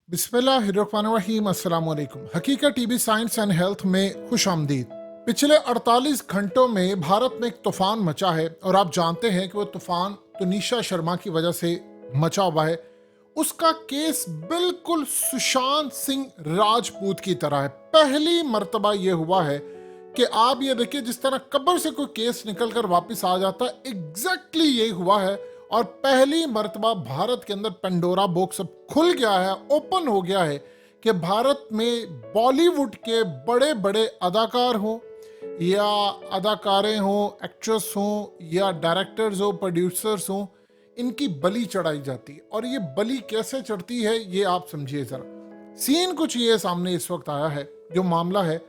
बिस्मिल्लाहिर्रहमानिर्रहीम। अस्सलाम वालेकुम। हकीकत टीवी साइंस एंड हेल्थ में खुश आमदीद। पिछले 48 घंटों में भारत में एक तूफान मचा है और आप जानते हैं कि वो तूफान तुनिशा शर्मा की वजह से मचा हुआ है। उसका केस बिल्कुल सुशांत सिंह राजपूत की तरह है। पहली मर्तबा ये हुआ है कि आप ये देखिए, जिस तरह कब्र से कोई केस निकल कर वापस आ जाता है, एग्जैक्टली यही हुआ है। और पहली मर्तबा भारत के अंदर पेंडोरा बॉक्स अब खुल गया है, ओपन हो गया है कि भारत में बॉलीवुड के बड़े बड़े अदाकार हों या अदाकारें हों, एक्ट्रेस हों या डायरेक्टर्स हो, प्रोड्यूसर्स हों, इनकी बलि चढ़ाई जाती है। और ये बलि कैसे चढ़ती है ये आप समझिए जरा। सीन कुछ ये सामने इस वक्त आया है, जो मामला है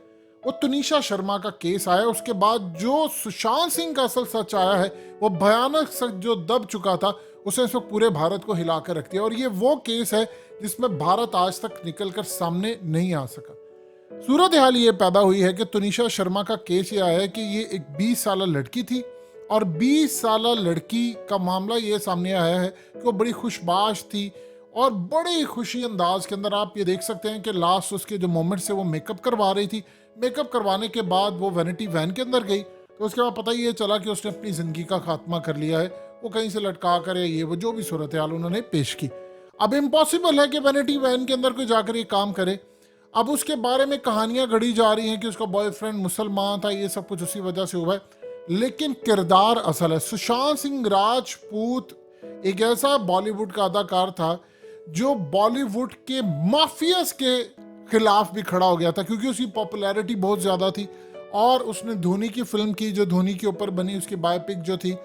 वो तुनिशा शर्मा का केस आया। उसके बाद जो सुशांत सिंह का असल सच आया है, वो भयानक सच जो दब चुका था, उसे इस वक्त पूरे भारत को हिला कर रख दिया। और ये वो केस है जिसमें भारत आज तक निकल कर सामने नहीं आ सका। सूरत हाल ये पैदा हुई है कि तुनिशा शर्मा का केस ये आया है कि ये एक 20 साल लड़की थी और 20 साल लड़की का मामला ये सामने आया है कि वो बड़ी खुशबाश थी और बड़े खुशी अंदाज के अंदर आप ये देख सकते हैं कि लास्ट उसके जो मोमेंट्स है वो मेकअप करवा रही थी। मेकअप करवाने के बाद वो वैनिटी वैन के अंदर गई तो उसके बाद पता ही ये चला कि उसने अपनी ज़िंदगी का खात्मा कर लिया है। वो कहीं से लटका कर ये वो जो भी सूरत हाल उन्होंने पेश की। अब इम्पॉसिबल है कि वैनिटी वैन के अंदर कोई जाकर ये काम करे। अब उसके बारे में कहानियां गढ़ी जा रही हैं कि उसका बॉयफ्रेंड मुसलमान था, ये सब कुछ उसी वजह से हुआ है। लेकिन किरदार असल है। सुशांत सिंह राजपूत एक ऐसा बॉलीवुड का अदाकार था जो बॉलीवुड के माफियाज के खिलाफ भी खड़ा हो गया था, क्योंकि उसकी पॉपुलैरिटी बहुत ज़्यादा थी। और उसने धोनी की फिल्म की, जो धोनी के ऊपर बनी, उसकी बायोपिक जो थी।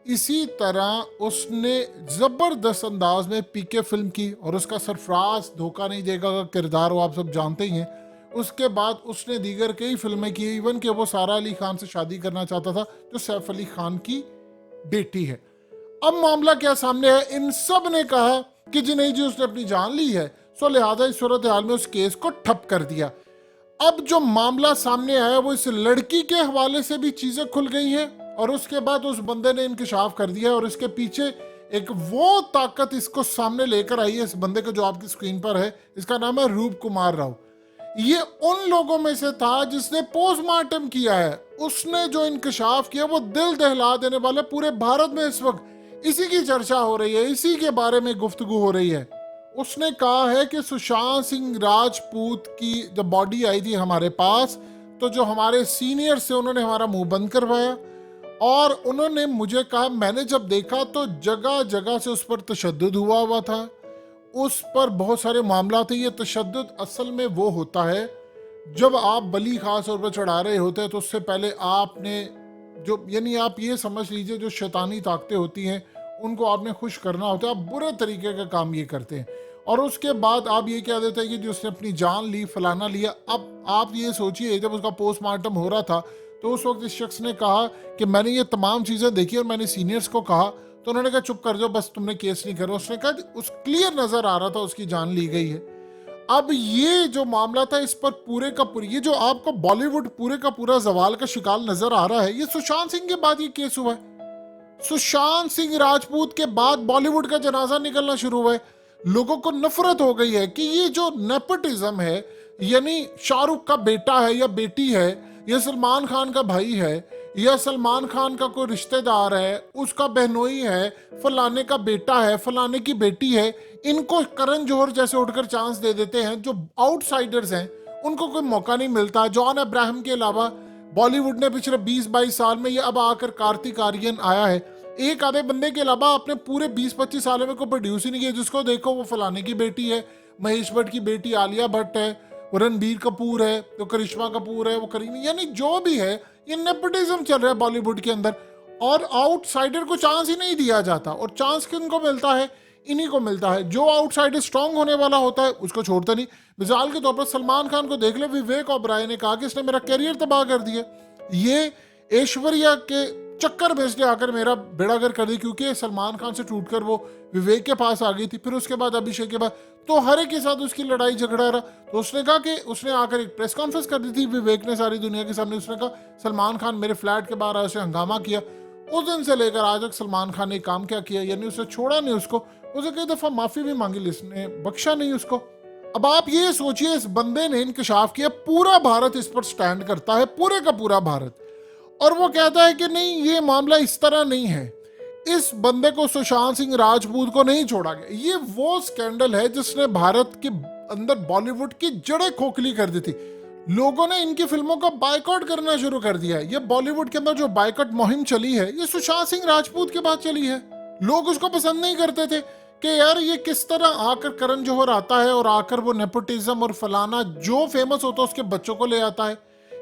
इसी तरह उसने ज़बरदस्त अंदाज में पीके फिल्म की और उसका सरफराज धोखा नहीं देगा का किरदार वो आप सब जानते ही हैं। उसके बाद उसने दीगर कई फिल्में की, इवन कि वो सारा अली खान से शादी करना चाहता था, जो सैफ अली खान की बेटी है। अब मामला क्या सामने है, इन सब ने कहा कि जी नहीं जी, उसने अपनी जान ली है, सो लिहाजा इस सूरत हाल में उस केस को ठप कर दिया। अब जो मामला सामने आया वो इस लड़की के हवाले से भी चीजें खुल गई हैं और उसके बाद उस बंदे ने इंकशाफ कर दिया और इसके पीछे एक वो ताकत इसको सामने लेकर आई है। इस बंदे को जो आपकी स्क्रीन पर है, इसका नाम है रूप कुमार राव। ये उन लोगों में से था जिसने पोस्टमार्टम किया है। उसने जो इंकशाफ किया वो दिल दहला देने वाला। पूरे भारत में इस वक्त इसी की चर्चा हो रही है, इसी के बारे में गुफ्तगू हो रही है। उसने कहा है कि सुशांत सिंह राजपूत की जब बॉडी आई थी हमारे पास, तो जो हमारे सीनियर से उन्होंने हमारा मुंह बंद करवाया और उन्होंने मुझे कहा, मैंने जब देखा तो जगह जगह से उस पर तशद्दुद हुआ था, उस पर बहुत सारे मामला थे। ये तशद्दुद असल में वो होता है जब आप बलि खास तौर पर चढ़ा रहे होते हैं, तो उससे पहले आपने जो, यानी आप ये समझ लीजिए, जो शैतानी ताकतें होती हैं उनको आपने खुश करना होता है। आप बुरे तरीके का काम ये करते हैं और उसके बाद आप ये कह देते हैं कि जो उसने अपनी जान ली, फलाना लिया। अब आप ये सोचिए, जब उसका पोस्टमार्टम हो रहा था तो उस वक्त इस शख्स ने कहा कि मैंने ये तमाम चीज़ें देखी और मैंने सीनियर्स को कहा, तो उन्होंने कहा चुप कर जाओ, बस तुमने केस नहीं करा। उसने कहा उस क्लियर नज़र आ रहा था उसकी जान ली गई है। अब ये जो मामला था, इस पर पूरे का पूरे, ये जो आपको बॉलीवुड पूरे का पूरा जवाल का शिकार नजर आ रहा है, ये सुशांत सिंह के बाद ये केस हुआ है। सुशांत सिंह राजपूत के बाद बॉलीवुड का जनाजा निकलना शुरू हुआ है। लोगों को नफरत हो गई है कि ये जो नेपोटिज्म है, यानी शाहरुख का बेटा है या बेटी है, या सलमान खान का भाई है, या सलमान खान का कोई रिश्तेदार है, उसका बहनोई है, फलाने का बेटा है, फलाने की बेटी है, इनको करण जौहर जैसे उठकर चांस दे देते हैं। जो आउटसाइडर्स हैं उनको कोई मौका नहीं मिलता। जॉन अब्राहम के अलावा बॉलीवुड ने पिछले 20-22 साल में, ये अब आकर कार्तिक आर्यन आया है, एक आधे बंदे के अलावा आपने पूरे 20-25 सालों में कोई प्रोड्यूस ही नहीं किया। जिसको देखो वो फलाने की बेटी है, महेश भट्ट की बेटी आलिया भट्ट है, वो रणबीर कपूर है, तो करिश्मा कपूर है, वो करीना, यानी जो भी है, ये नेपोटिज्म चल रहा है बॉलीवुड के अंदर। और आउटसाइडर को चांस ही नहीं दिया जाता। और चांस किनको मिलता है? इन्हीं को मिलता है। जो आउटसाइडर स्ट्रांग होने वाला होता है उसको छोड़ता नहीं। मिसाल के तौर पर सलमान खान को देख ले, विवेक ओबराय ने कहा कि इसने मेरा कैरियर तबाह कर दिया, ये ऐश्वर्या के चक्कर में इसने आकर मेरा बेड़ागर कर दी, क्योंकि सलमान खान से टूटकर वो विवेक के पास आ गई थी, फिर उसके बाद अभिषेक के बाद, तो हर एक के साथ उसकी लड़ाई झगड़ा रहा। तो उसने कहा कि उसने आकर एक प्रेस कॉन्फ्रेंस कर दी थी विवेक ने सारी दुनिया के सामने। उसने कहा सलमान खान मेरे फ्लैट के बाहर आया, उसने हंगामा किया। उस दिन से लेकर आज तक सलमान खान ने काम क्या किया, यानी उसने छोड़ा नहीं उसको। उसे कई दफा माफी भी मांगी, उसने बख्शा नहीं उसको। अब आप ये सोचिए, इस बंदे ने इंकशाफ किया, पूरा भारत इस पर स्टैंड करता है, पूरे का पूरा भारत, और वो कहता है कि नहीं ये मामला इस तरह नहीं है, इस बंदे को, सुशांत सिंह राजपूत को नहीं छोड़ा गया। ये वो स्कैंडल है जिसने भारत के अंदर बॉलीवुड की जड़ें खोखली कर दी थी। लोगों ने इनकी फिल्मों का बायकॉट करना शुरू कर दिया है। ये बॉलीवुड के अंदर जो बायकॉट मुहिम चली है, ये सुशांत सिंह राजपूत के बाद चली है। लोग उसको पसंद नहीं करते थे कि यार ये किस तरह आकर करण जौहर आता है और आकर वो नेपोटिज्म और फलाना जो फेमस होता है उसके बच्चों को ले आता है।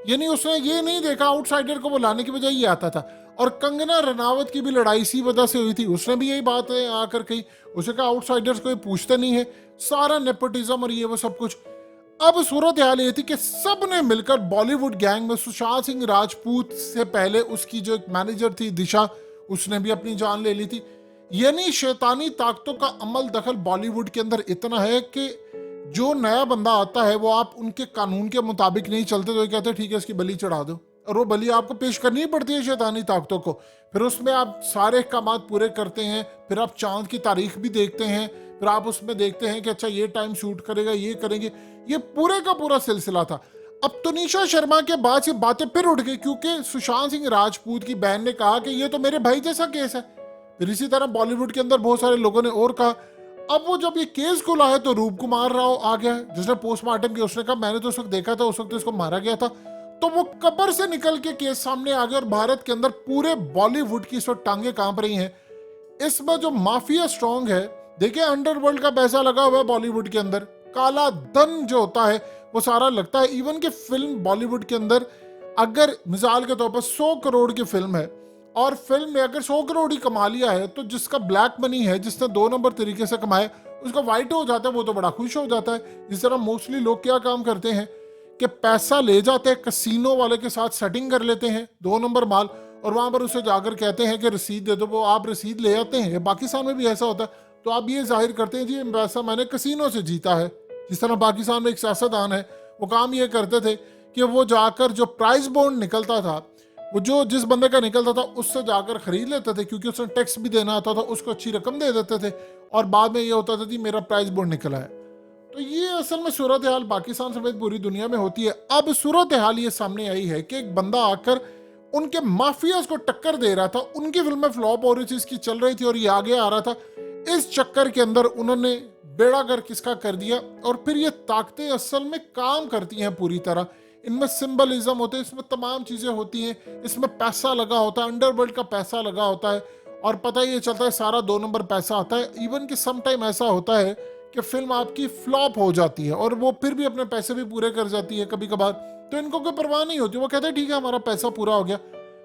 यानी उसने ये नहीं देखा, आउटसाइडर को वो लाने की बजाय ये आता था। और कंगना रनावत की भी लड़ाई इसी वजह से हुई थी, उसने भी यही बात आकर कही, उसे कहा आउटसाइडर्स कोई पूछते नहीं है, सारा नेपोटिज्म और ये वो सब कुछ। अब सूरत हाल ये थी कि सब ने मिलकर बॉलीवुड गैंग में सुशांत सिंह राजपूत से पहले उसकी जो एक मैनेजर थी दिशा, उसने भी अपनी जान ले ली थी। यानी शैतानी ताकतों का अमल दखल बॉलीवुड के अंदर इतना है कि जो नया बंदा आता है वो आप उनके कानून के मुताबिक नहीं चलते तो कहते हैं ठीक है इसकी बलि चढ़ा दो, और वो बलि आपको पेश करनी ही पड़ती है शैतानी ताकतों को। फिर उसमें आप सारे अहकाम पूरे करते हैं, फिर आप चांद की तारीख भी देखते हैं, फिर आप उसमें देखते हैं कि अच्छा ये टाइम शूट करेगा, ये करेंगे, ये पूरे का पूरा सिलसिला था। अब तनिषा शर्मा के बाद से बातें फिर उठ गई क्योंकि सुशांत सिंह राजपूत की बहन ने कहा कि ये तो मेरे भाई जैसा केस है। फिर इसी तरह बॉलीवुड के अंदर बहुत सारे लोगों ने और कहा। अब वो जब ये केस खुला है तो रूप कुमार राव आ गया है जिसने पोस्टमार्टम किया, उसने कहा मैंने तो उस वक्त देखा था, उस वक्त इसको मारा गया था। तो वो कब्र से निकल के केस सामने आ गया और भारत के अंदर पूरे बॉलीवुड की इस वक्त टांगे कांप रही हैं। इसमें जो माफिया स्ट्रांग है, देखिए अंडरवर्ल्ड का पैसा लगा हुआ है बॉलीवुड के अंदर, काला धन जो होता है वो सारा लगता है। इवन कि फिल्म बॉलीवुड के अंदर अगर मिसाल के तौर पर 100 करोड़ की फिल्म है और फिल्म में अगर 100 करोड़ ही कमा लिया है तो जिसका ब्लैक मनी है, जिसने 2 नंबर तरीके से कमाया, उसका वाइट हो जाता है, वो तो बड़ा खुश हो जाता है। इस तरह मोस्टली लोग क्या काम करते हैं कि पैसा ले जाते हैं, कसीनो वाले के साथ सेटिंग कर लेते हैं 2 नंबर माल, और वहां पर उसे जाकर कहते हैं कि रसीद दे दो, वो आप रसीद ले आते हैं। पाकिस्तान में भी ऐसा होता है, तो आप ये जाहिर करते हैं जी पैसा मैंने कसीनो से जीता है। जिस तरह पाकिस्तान में एक सियासतदान है, वो काम ये करते थे कि वो जाकर जो प्राइज बॉन्ड निकलता था, वो जो जिस बंदे का निकलता था उससे जाकर खरीद लेते थे क्योंकि उसने टैक्स भी देना आता था, उसको अच्छी रकम दे देते थे और बाद में ये होता था कि मेरा प्राइज बॉन्ड निकला है। तो ये असल में सूरत हाल पाकिस्तान समेत पूरी दुनिया में होती है। अब सूरत हाल ये सामने आई है कि एक बंदा आकर उनके माफियाज को टक्कर दे रहा था, उनकी फिल्में फ्लॉप हो रही थी, इसकी चल रही थी और ये आगे आ रहा था। इस चक्कर के अंदर उन्होंने बेड़ा गर्क किसका कर दिया। और फिर ये ताकतें असल में काम करती हैं पूरी तरह, इनमें सिंबलिज्म होते हैं, इसमें तमाम चीजें होती हैं, इसमें पैसा लगा होता है, अंडरवर्ल्ड का पैसा लगा होता है और पता ये चलता है सारा 2 नंबर पैसा आता है। इवन कि सम टाइम ऐसा होता है कि फिल्म आपकी फ्लॉप हो जाती है और वो फिर भी अपने पैसे भी पूरे कर जाती है कभी कभार, तो इनको कोई परवाह नहीं होती, वो कहते हैं ठीक है हमारा पैसा पूरा हो गया।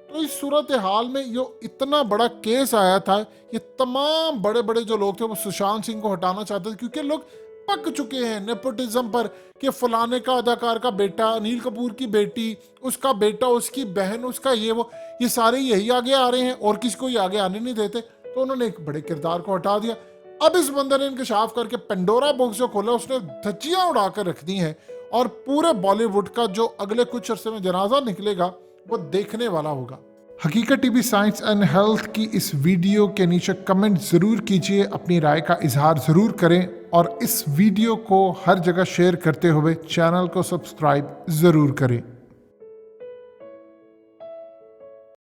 तो इस सूरत हाल में जो इतना बड़ा केस आया था, ये तमाम बड़े बड़े जो लोग थे वो सुशांत सिंह को हटाना चाहते थे क्योंकि लोग पक चुके हैं नेपोटिज्म पर कि फलाने का अदाकार का बेटा, अनिल कपूर की बेटी, उसका बेटा, उसकी बहन, उसका ये सारे यही आगे आ रहे हैं और किसी को ये आगे आने नहीं देते। तो उन्होंने एक बड़े किरदार को हटा दिया। अब इस बंदे ने इंकशाफ करके पेंडोरा बॉक्स जो खोला, उसने धज्जियां उड़ाकर रख दी हैं और पूरे बॉलीवुड का जो अगले कुछ अरसे में जनाजा निकलेगा वो देखने वाला होगा। हकीकत टीवी साइंस एंड हेल्थ की इस वीडियो के नीचे कमेंट ज़रूर कीजिए, अपनी राय का इजहार ज़रूर करें और इस वीडियो को हर जगह शेयर करते हुए चैनल को सब्सक्राइब ज़रूर करें।